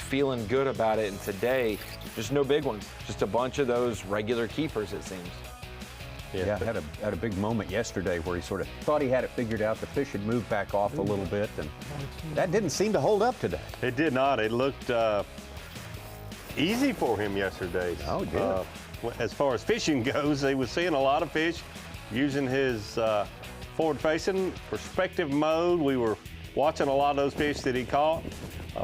feeling good about it. And today, just no big ones, just a bunch of those regular keepers, it seems. Yeah, had a big moment yesterday where he sort of thought he had it figured out. The fish had moved back off a little bit, and that didn't seem to hold up today. It did not. It looked easy for him yesterday. Oh, it did. As far as fishing goes, he was seeing a lot of fish using his forward-facing perspective mode. We were watching a lot of those fish that he caught,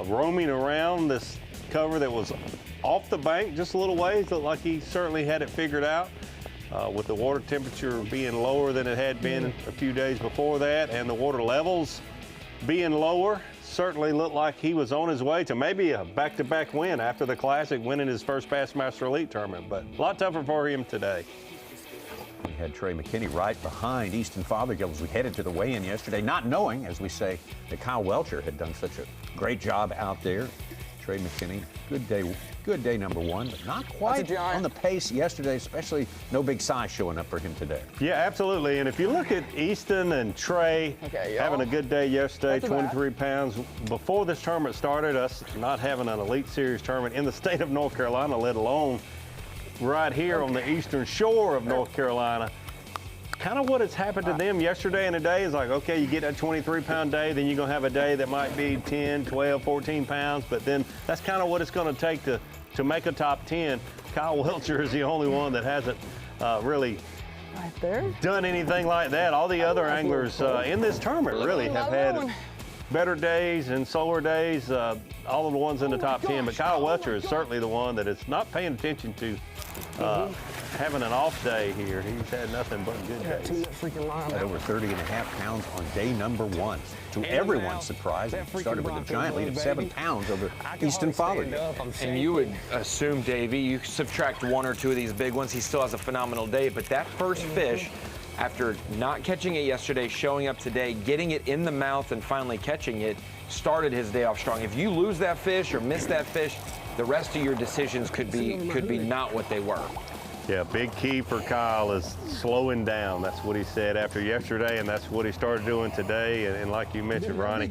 roaming around this cover that was off the bank just a little ways. Looked like he certainly had it figured out. With the water temperature being lower than it had been a few days before that, and the water levels being lower, certainly looked like he was on his way to maybe a back-to-back win after the Classic, winning his first Bassmaster Elite tournament, but a lot tougher for him today. We had Trey McKinney right behind Easton Fothergill as we headed to the weigh-in yesterday, not knowing, as we say, that Kyle Welcher had done such a great job out there. Trey McKinney, good day number one, but not quite on the pace yesterday, especially no big size showing up for him today. Yeah, absolutely. And if you look at Easton and Trey having a good day yesterday, 23 pounds. Before this tournament started, us not having an Elite Series tournament in the state of North Carolina, let alone right here on the eastern shore of North Carolina, kind of what has happened to them yesterday and today is like, okay, you get that 23-pound day, then you're going to have a day that might be 10, 12, 14 pounds, but then that's kind of what it's going to take to make a top 10. Kyle Welcher is the only one that hasn't really done anything like that. All the other anglers in this tournament really have had better days and slower days, all of the ones in the top 10, but Kyle Welcher is certainly the one that is not paying attention to having an off day here. He's had nothing but good days. Had over 30.5 pounds on day number one. To everyone's surprise, it started with a giant lead of 7 pounds over Easton Fothergill. And you would assume, Davey, you subtract one or two of these big ones, he still has a phenomenal day, but that first fish, after not catching it yesterday, showing up today, getting it in the mouth and finally catching it, started his day off strong. If you lose that fish or miss that fish, the rest of your decisions could be not what they were. Yeah, big key for Kyle is slowing down. That's what he said after yesterday, and that's what he started doing today. And like you mentioned, Ronnie,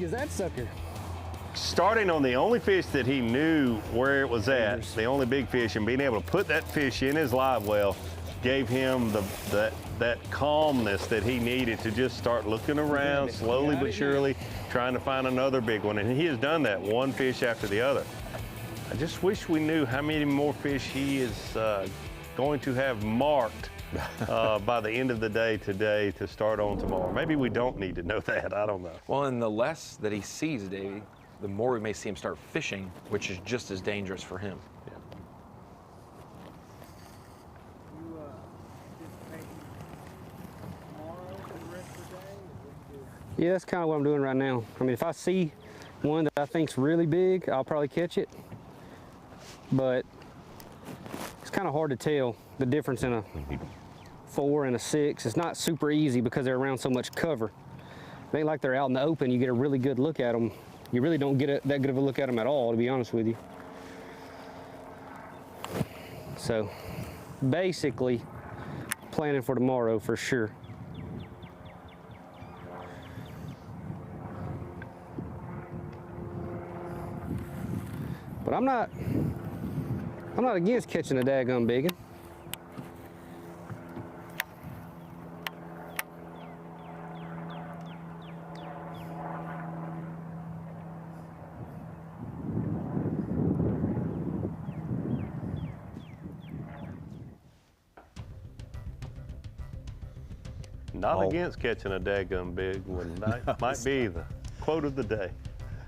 starting on the only fish that he knew where it was at, the only big fish, and being able to put that fish in his live well gave him that calmness that he needed to just start looking around slowly but surely, trying to find another big one. And he has done that, one fish after the other. I just wish we knew how many more fish he is going to have marked by the end of the day today to start on tomorrow. Maybe we don't need to know that, I don't know. Well, and the less that he sees, Davey, the more we may see him start fishing, which is just as dangerous for him. Yeah, that's kind of what I'm doing right now. I mean, if I see one that I think's really big, I'll probably catch it. But it's kind of hard to tell the difference in a 4 and a 6. It's not super easy because they're around so much cover. It ain't like they're out in the open. You get a really good look at them. You really don't get that good of a look at them at all, to be honest with you. So basically, planning for tomorrow for sure. But I'm not against catching a daggum biggin. Not against catching a daggum big one. That might be the quote of the day.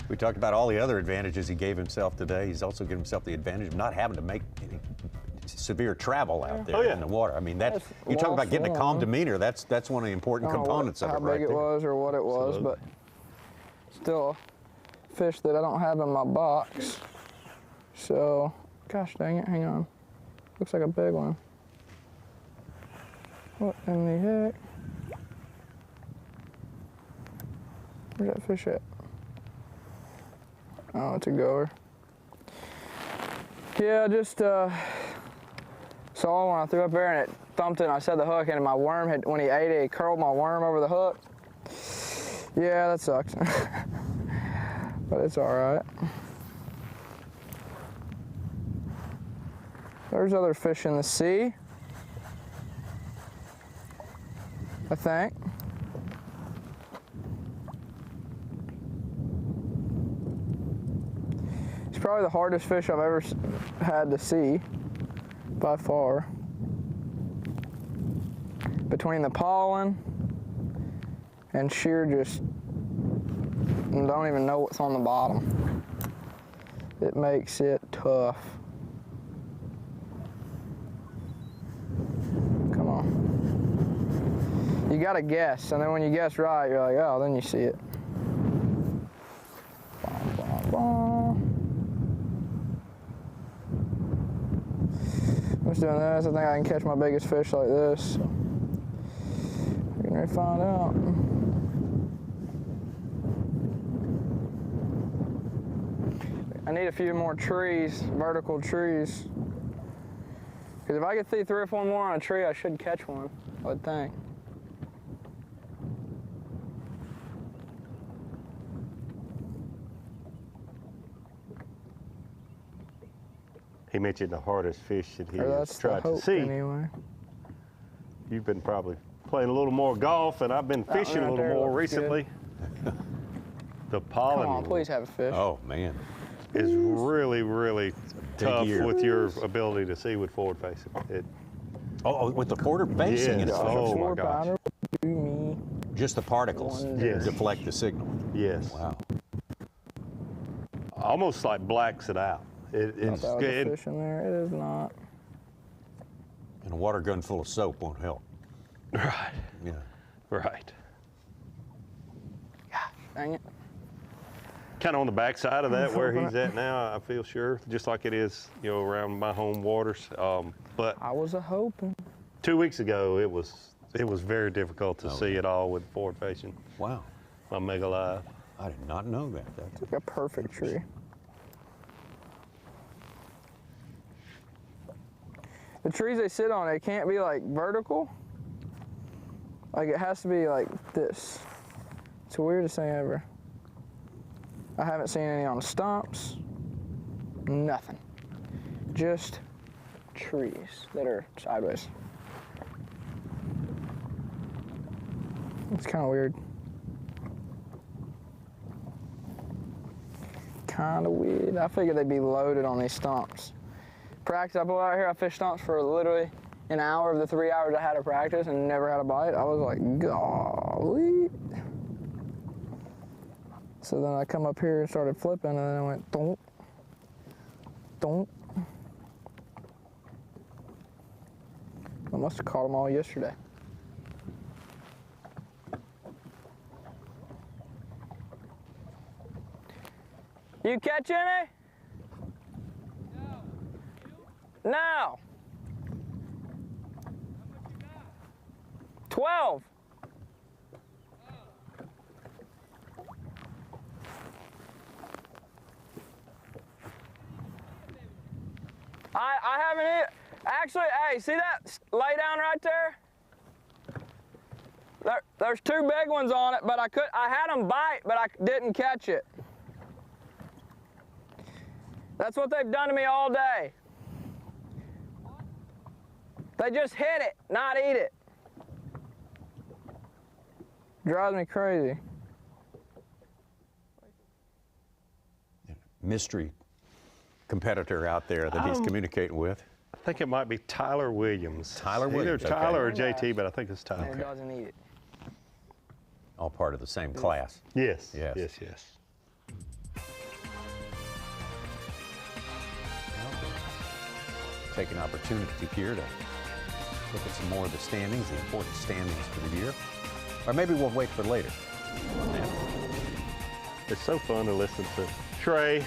We talked about all the other advantages he gave himself today. He's also given himself the advantage of not having to make any severe travel out there in the water. I mean, you talk about getting a calm demeanor. That's one of the important components of it right there. How big it was or what it was, but still a fish that I don't have in my box. So, gosh dang it, hang on. Looks like a big one. What in the heck? Where's that fish at? Oh, it's a goer. Yeah, just saw when I threw up there and it thumped it and I set the hook and my worm had, when he ate it, he curled my worm over the hook. Yeah, that sucks. But it's all right. There's other fish in the sea, I think. It's probably the hardest fish I've ever had to see, by far. Between the pollen and sheer just don't even know what's on the bottom. It makes it tough. Come on. You gotta guess, and then when you guess right, you're like, oh, then you see it. I'm just doing this. I think I can catch my biggest fish like this. So we're gonna find out. I need a few more trees, vertical trees. Because if I could see 3 or 4 more on a tree, I should catch one, I would think. He mentioned the hardest fish that he Or has that's tried the hope, to see. anyway. You've been probably playing a little more golf, and I've been fishing right a little there more looks recently. The Come pollen on, please have a fish. Oh, man. is really, really tough year. with your ability to see with forward facing. Oh, with the forward facing, Yes. it's Oh, my 4 gosh. pounder would do me. just the particles Yes. deflect the signal. Yes. Wow. Almost like blacks it out. Thought that was a fish in there. It is not. And a water gun full of soap won't help. Right. Yeah. Right. Dang it. Kind of on the backside of that, where he's at now, I feel sure, just like it is, you know, around my home waters. But I was hoping. 2 weeks ago, it was very difficult to see it all with forward facing. Wow. On Mega Live. I did not know that. It's like a perfect tree. The trees they sit on, it can't be like vertical. Like it has to be like this. It's the weirdest thing ever. I haven't seen any on stumps. Nothing. Just trees that are sideways. It's kind of weird. Kind of weird. I figured they'd be loaded on these stumps. Practice, I pulled out here, I fished stumps for literally an hour of the 3 hours I had of practice and never had a bite. I was like, golly. So then I come up here and started flipping, and then I went, don't, don't. I must have caught them all yesterday. You catch any? No. No. 12. I haven't hit. Actually, hey, see that lay down right there? There's 2 big ones on it, but I had them bite, but I didn't catch it. That's what they've done to me all day. They just hit it, not eat it. Drives me crazy. Mystery competitor out there that he's communicating with. I think it might be Tyler Williams. Tyler Williams, Either Tyler okay. or JT, but I think it's Tyler. And it doesn't eat it. All part of the same class. Yes. Yes. Yes. Yes. Take an opportunity here to look at some more of the standings, the important standings for the year. Or maybe we'll wait for later. It's so fun to listen to Trey.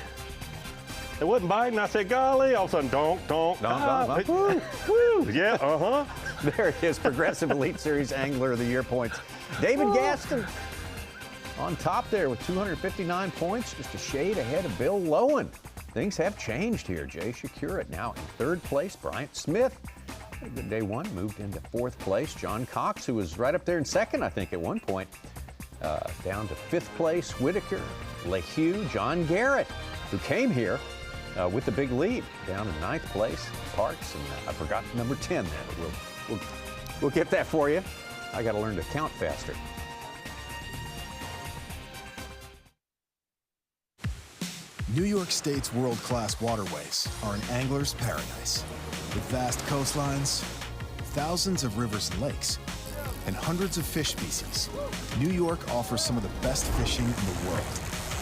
It wasn't biting. I said, golly, all of a sudden, donk. Woo, Woo. Yeah, uh-huh. There it is, Progressive Elite Series Angler of the Year points. David Gaston on top there with 259 points, just a shade ahead of Bill Lowen. Things have changed here. Jay Shakura now in 3rd place. Bryant Smith, had a good day 1, moved into 4th place. John Cox, who was right up there in 2nd, I think, at one point, down to 5th place. Whitaker, LeHue, John Garrett, who came here with the big lead down in 9th place. Parks, and I forgot number 10 there. But we'll get that for you. I got to learn to count faster. New York State's world-class waterways are an angler's paradise. With vast coastlines, thousands of rivers and lakes, and hundreds of fish species, New York offers some of the best fishing in the world.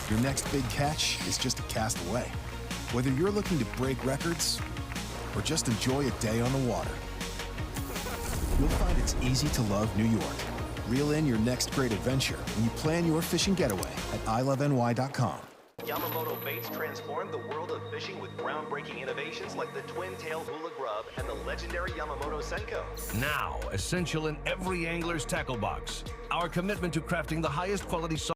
Your next big catch is just a cast away. Whether you're looking to break records or just enjoy a day on the water, you'll find it's easy to love New York. Reel in your next great adventure when you plan your fishing getaway at iloveny.com. Yamamoto baits transform the world of fishing with groundbreaking innovations like the twin-tail hula grub and the legendary Yamamoto Senko. Now, essential in every angler's tackle box, our commitment to crafting the highest quality